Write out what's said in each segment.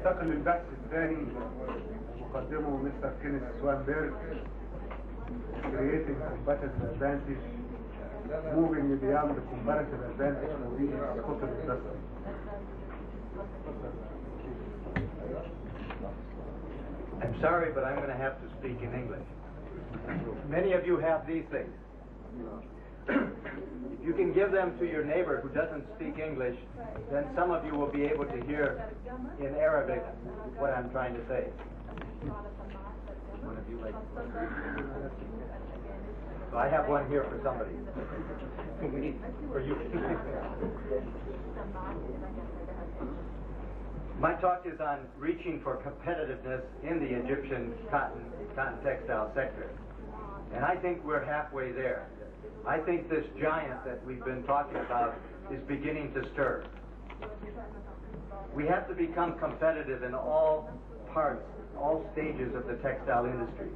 ننتقل للبحث الثاني مقدمه مستر كين سوانبرج Creating Competitive Advantage Moving Beyond the Comparative Advantage of the Cotton Industry. I'm sorry, but I'm going to have to speak in English. Many of you have these things. If you can give them to your neighbor who doesn't speak English, then some of you will be able to hear in Arabic what I'm trying to say. One of you like. So I have one here for somebody. For you. My talk is on reaching for competitiveness in the Egyptian cotton textile sector. And I think we're halfway there. I think this giant that we've been talking about is beginning to stir. We have to become competitive in all parts, all stages of the textile industry.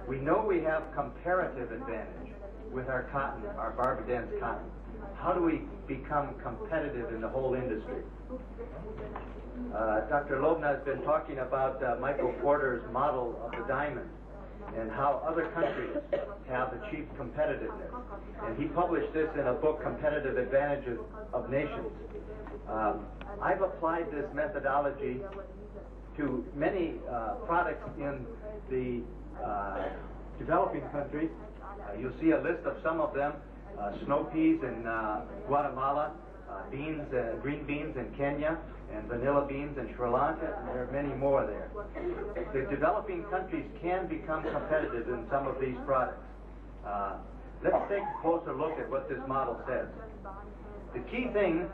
We know we have comparative advantage with our cotton, our Barbadance cotton. How do we become competitive in the whole industry? Dr. Lobna has been talking about Michael Porter's model of the diamond and how other countries have achieved competitiveness. And he published this in a book, Competitive Advantages of Nations. I've applied this methodology to many products in the developing countries. You'll see a list of some of them. Snow peas in Guatemala, beans, green beans in Kenya, and vanilla beans in Sri Lanka, and there are many more there. The developing countries can become competitive in some of these products. Let's take a closer look at what this model says. The key thing,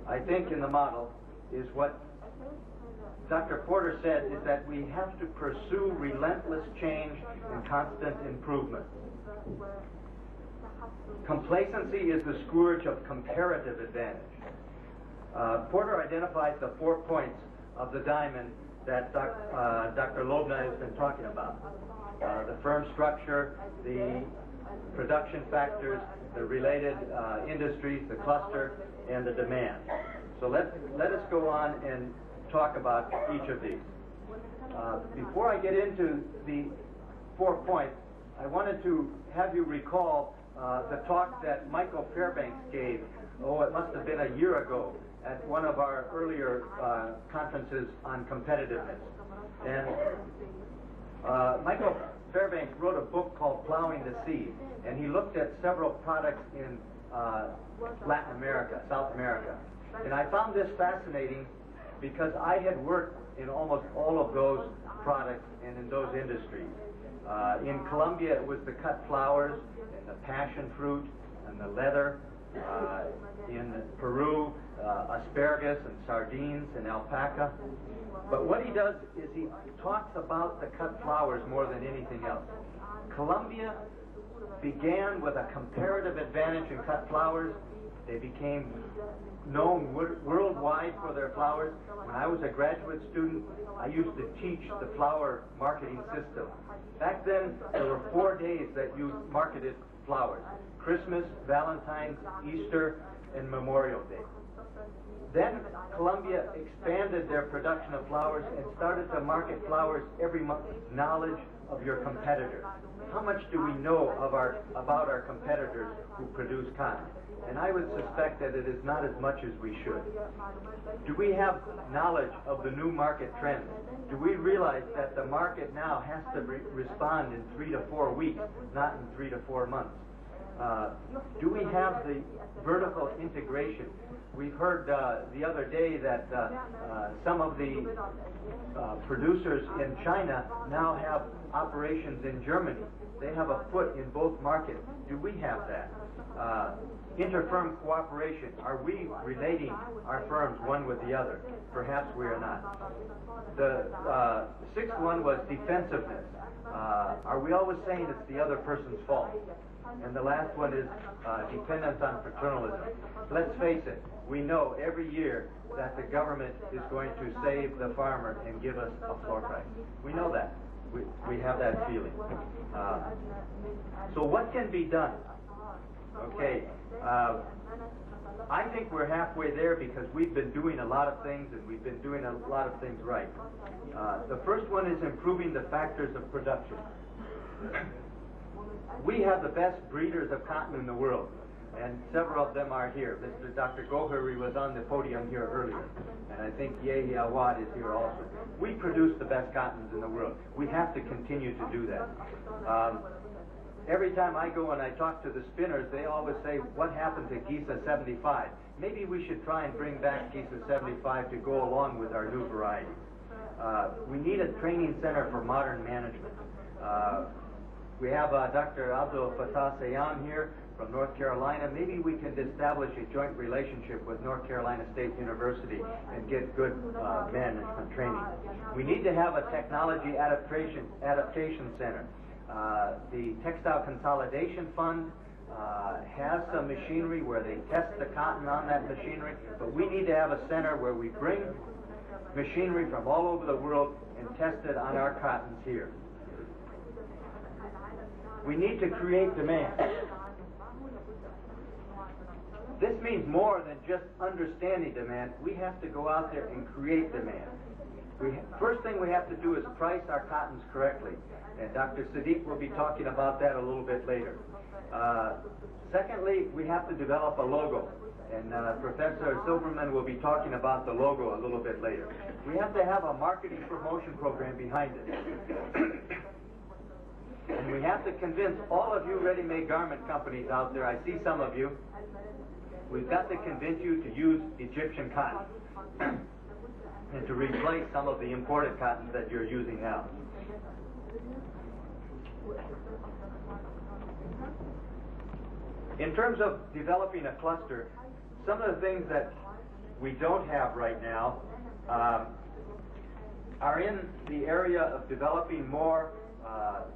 I think, in the model is what Dr. Porter said, is that we have to pursue relentless change and constant improvement. Complacency is the scourge of comparative advantage. Porter identifies the 4 points of the diamond that Dr. Lobna has been talking about. The firm structure, the production factors, the related industries, the cluster, and the demand. So let us go on and talk about each of these. Before I get into the 4 points, I wanted to have you recall the talk that Michael Fairbanks gave, it must have been a year ago, at one of our earlier conferences on competitiveness. And Michael Fairbanks wrote a book called Plowing the Sea, and he looked at several products in Latin America, South America. And I found this fascinating because I had worked in almost all of those products and in those industries. In Colombia, it was the cut flowers and the passion fruit and the leather. In Peru, asparagus and sardines and alpaca. But what he does is he talks about the cut flowers more than anything else. Colombia began with a comparative advantage in cut flowers. They became known worldwide for their flowers. When I was a graduate student, I used to teach the flower marketing system. Back then, there were 4 days that you marketed flowers: Christmas, Valentine's, Easter, and Memorial Day. Then Colombia expanded their production of flowers and started to market flowers every month. Knowledge of your competitors. How much do we know about our competitors who produce cotton? And I would suspect that it is not as much as we should. Do we have knowledge of the new market trends? Do we realize that the market now has to respond in 3 to 4 weeks, not in 3 to 4 months? Do we have the vertical integration? We've heard the other day that some of the producers in China now have operations in Germany. They have a foot in both markets. Do we have that? Interfirm cooperation. Are we relating our firms one with the other? Perhaps we are not. The sixth one was defensiveness. Are we always saying it's the other person's fault? And the last one is dependence on paternalism. Let's face it, we know every year that the government is going to save the farmer and give us a floor price. We know that. We have that feeling. So what can be done? Okay. I think we're halfway there because we've been doing a lot of things and we've been doing a lot of things right. The first one is improving the factors of production. We have the best breeders of cotton in the world, and several of them are here. Dr. Gohari was on the podium here earlier, and I think I'I'Awad is here also. We produce the best cottons in the world. We have to continue to do that. Every time I go and I talk to the spinners, they always say, what happened to Giza 75? Maybe we should try and bring back Giza 75 to go along with our new varieties. We need a training center for modern management. We have Dr. Abdul Fattah Sayan here from North Carolina. Maybe we can establish a joint relationship with North Carolina State University and get good management training. We need to have a technology adaptation center. The Textile Consolidation Fund has some machinery where they test the cotton on that machinery, but we need to have a center where we bring machinery from all over the world and test it on our cottons here. We need to create demand. This means more than just understanding demand. We have to go out there and create demand. First thing we have to do is price our cottons correctly, and Dr. Sadiq will be talking about that a little bit later. Secondly, we have to develop a logo, and Professor Silverman will be talking about the logo a little bit later. We have to have a marketing promotion program behind it. And we have to convince all of you ready-made garment companies out there, I see some of you, we've got to convince you to use Egyptian cotton and to replace some of the imported cottons that you're using now. In terms of developing a cluster, some of the things that we don't have right now are in the area of developing more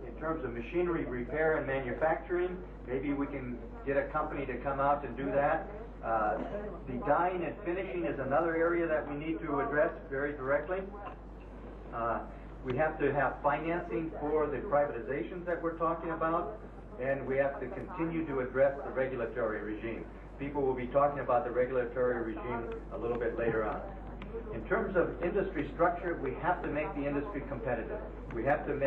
in terms of machinery repair and manufacturing. Maybe we can get a company to come out and do that. The dyeing and finishing is another area that we need to address very directly. We have to have financing for the privatizations that we're talking about, and we have to continue to address the regulatory regime. People will be talking about the regulatory regime a little bit later on. In terms of industry structure, we have to make the industry competitive. We have to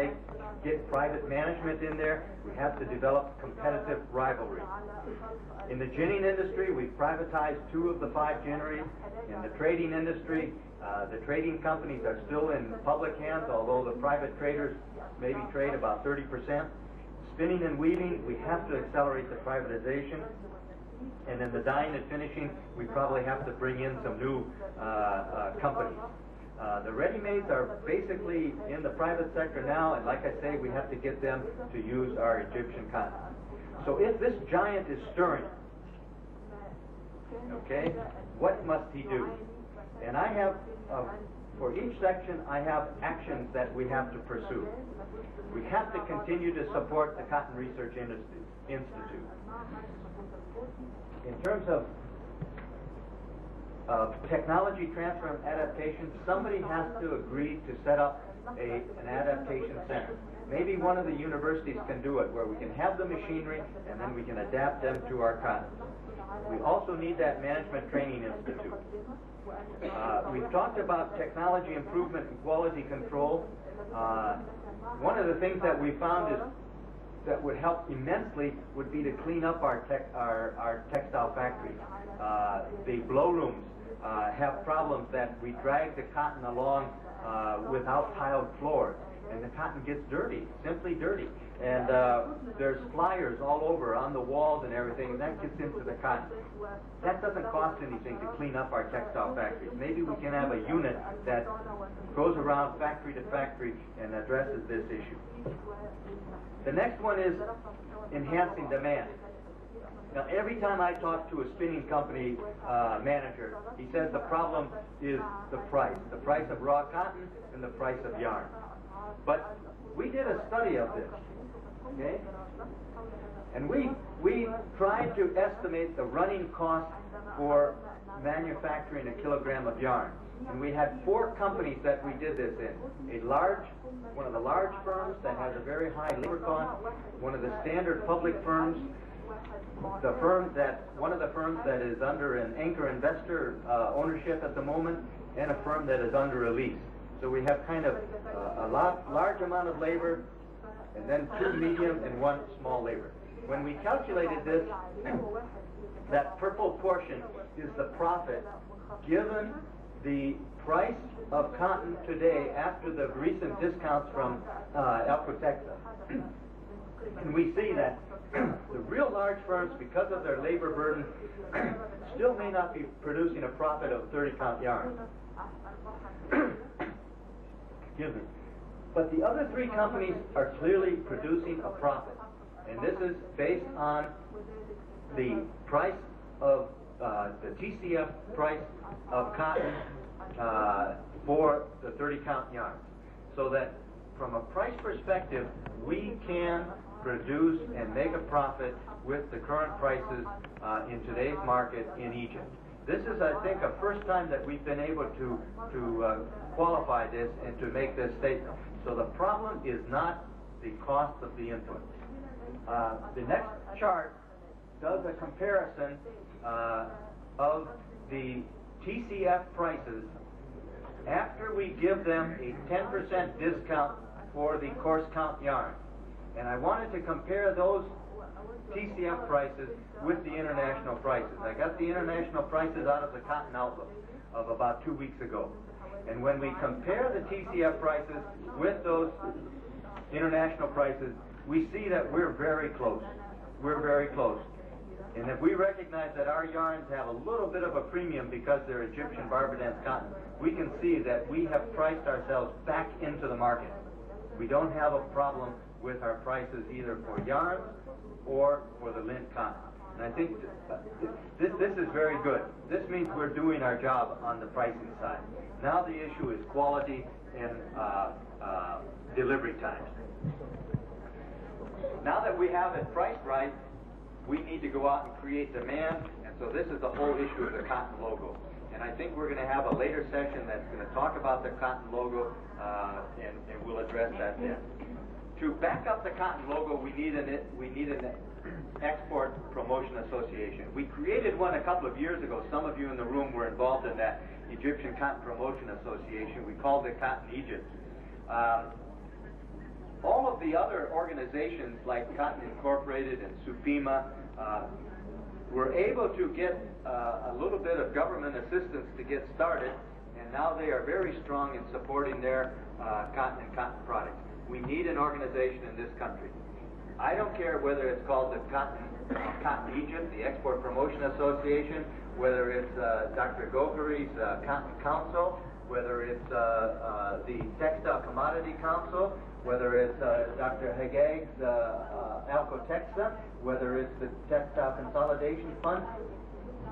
get private management in there. We have to develop competitive rivalry. In the ginning industry, we've privatized 2 of the 5 ginneries. In the trading industry, the trading companies are still in public hands, although the private traders maybe trade about 30%. Spinning and weaving, we have to accelerate the privatization. And in the dyeing and finishing, we probably have to bring in some new companies. The ready-mades are basically in the private sector now, and like I say, we have to get them to use our Egyptian cotton. So if this giant is stirring, okay, what must he do? And I have, for each section, I have actions that we have to pursue. We have to continue to support the Cotton Research Institute. In terms of technology transfer and adaptation, somebody has to agree to set up an adaptation center. Maybe one of the universities can do it, where we can have the machinery and then we can adapt them to our cotton. We also need that management training institute. We've talked about technology improvement and quality control. One of the things that we found is that would help immensely would be to clean up our textile factories. The blow rooms have problems that we drag the cotton along without tiled floors, and the cotton gets dirty, simply dirty. And there's flyers all over on the walls and everything, and that gets into the cotton. That doesn't cost anything to clean up our textile factories. Maybe we can have a unit that goes around factory to factory and addresses this issue. The next one is enhancing demand. Now, every time I talk to a spinning company manager, he says the problem is the price of raw cotton and the price of yarn. But we did a study of this, okay? And we tried to estimate the running cost for manufacturing a kilogram of yarn. And we had 4 companies that we did this in. One of the large firms that has a very high labor cost, one of the standard public firms, one of the firms that is under an anchor investor ownership at the moment, and a firm that is under a lease. So we have kind of a large amount of labor, and then 2 medium and 1 small labor. When we calculated this, that purple portion is the profit given the price of cotton today after the recent discounts from Alcotexa. And we see that the real large firms, because of their labor burden, still may not be producing a profit of 30-count yarn. Excuse me. But the other 3 companies are clearly producing a profit. And this is based on the price of the TCF price of cotton for the 30-count yarn. So that from a price perspective, we can produce and make a profit with the current prices in today's market in Egypt. This is, I think, a first time that we've been able to qualify this and to make this statement. So the problem is not the cost of the input. The next chart does a comparison of the TCF prices after we give them a 10% discount for the coarse count yarn. And I wanted to compare those TCF prices with the international prices. I got the international prices out of the Cotton Outlook of about 2 weeks ago. And when we compare the TCF prices with those international prices, we see that we're very close. We're very close. And if we recognize that our yarns have a little bit of a premium because they're Egyptian Barbadance cotton, we can see that we have priced ourselves back into the market. We don't have a problem with our prices either for yarns or for the lint cotton. And I think this is very good. This means we're doing our job on the pricing side. Now the issue is quality and delivery times. Now that we have it priced right, we need to go out and create demand, and so this is the whole issue of the cotton logo. And I think we're going to have a later session that's going to talk about the cotton logo, and we'll address that then. To back up the cotton logo, we need an Export Promotion Association. We created one a couple of years ago. Some of you in the room were involved in that Egyptian Cotton Promotion Association. We called it Cotton Egypt. All of the other organizations like Cotton Incorporated and SUPIMA were able to get a little bit of government assistance to get started, and now they are very strong in supporting their cotton and cotton products. We need an organization in this country. I don't care whether it's called the Cotton Egypt, the Export Promotion Association, whether it's Dr. Gokhari's Cotton Council, whether it's the Textile Commodity Council, whether it's Dr. Hagag's Alcotexa, whether it's the Textile Consolidation Fund.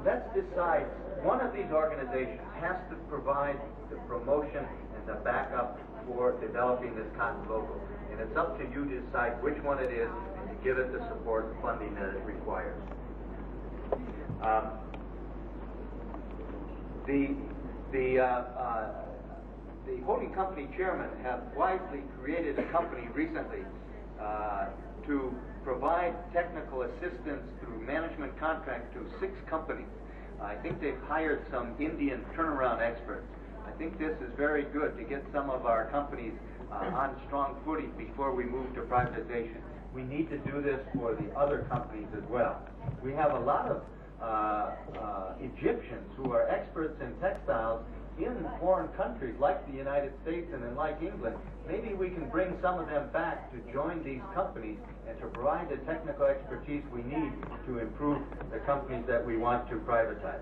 Let's decide. One of these organizations has to provide the promotion and the backup for developing this cotton logo. And it's up to you to decide which one it is and to give it the support and funding that it requires. The holding company chairman have wisely created a company recently to provide technical assistance through management contract to 6 companies. I think they've hired some Indian turnaround experts. I think this is very good to get some of our companies on strong footing before we move to privatization. We need to do this for the other companies as well. We have a lot of Egyptians who are experts in textiles in foreign countries like the United States and then like England. Maybe we can bring some of them back to join these companies and to provide the technical expertise we need to improve the companies that we want to privatize.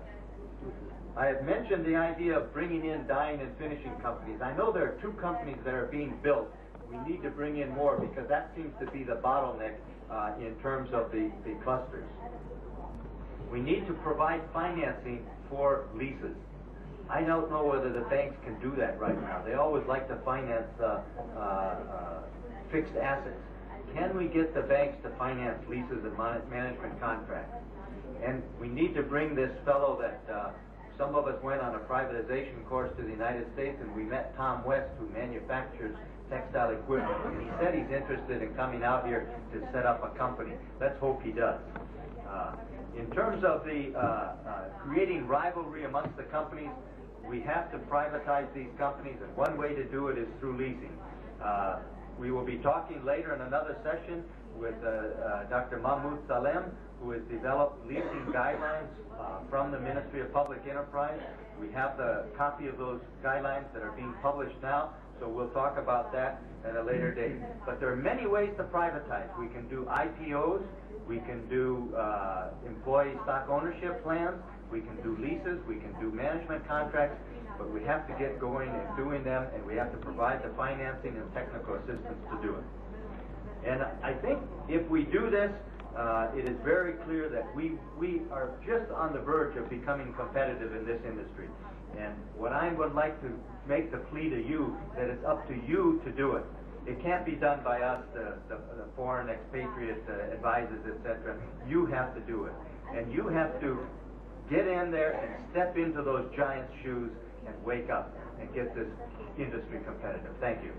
I have mentioned the idea of bringing in dyeing and finishing companies. I know there are 2 companies that are being built. We need to bring in more because that seems to be the bottleneck in terms of the clusters. We need to provide financing for leases. I don't know whether the banks can do that right now. They always like to finance fixed assets. Can we get the banks to finance leases and management contracts? And we need to bring this fellow that some of us went on a privatization course to the United States, and we met Tom West, who manufactures textile equipment. And he said he's interested in coming out here to set up a company. Let's hope he does. terms of the creating rivalry amongst the companies, we have to privatize these companies, and one way to do it is through leasing. We will be talking later in another session with Dr. Mahmoud Salem, who has developed leasing guidelines from the Ministry of Public Enterprise. We have the copy of those guidelines that are being published now, so we'll talk about that at a later date. But there are many ways to privatize. We can do IPOs, we can do employee stock ownership plans, we can do leases, we can do management contracts, but we have to get going and doing them, and we have to provide the financing and technical assistance to do it. And I think if we do this, it is very clear that we are just on the verge of becoming competitive in this industry. And what I would like to make the plea to you, that it's up to you to do it. It can't be done by us, the foreign expatriate advisors, etc. You have to do it. And you have to get in there and step into those giant shoes and wake up and get this industry competitive. Thank you.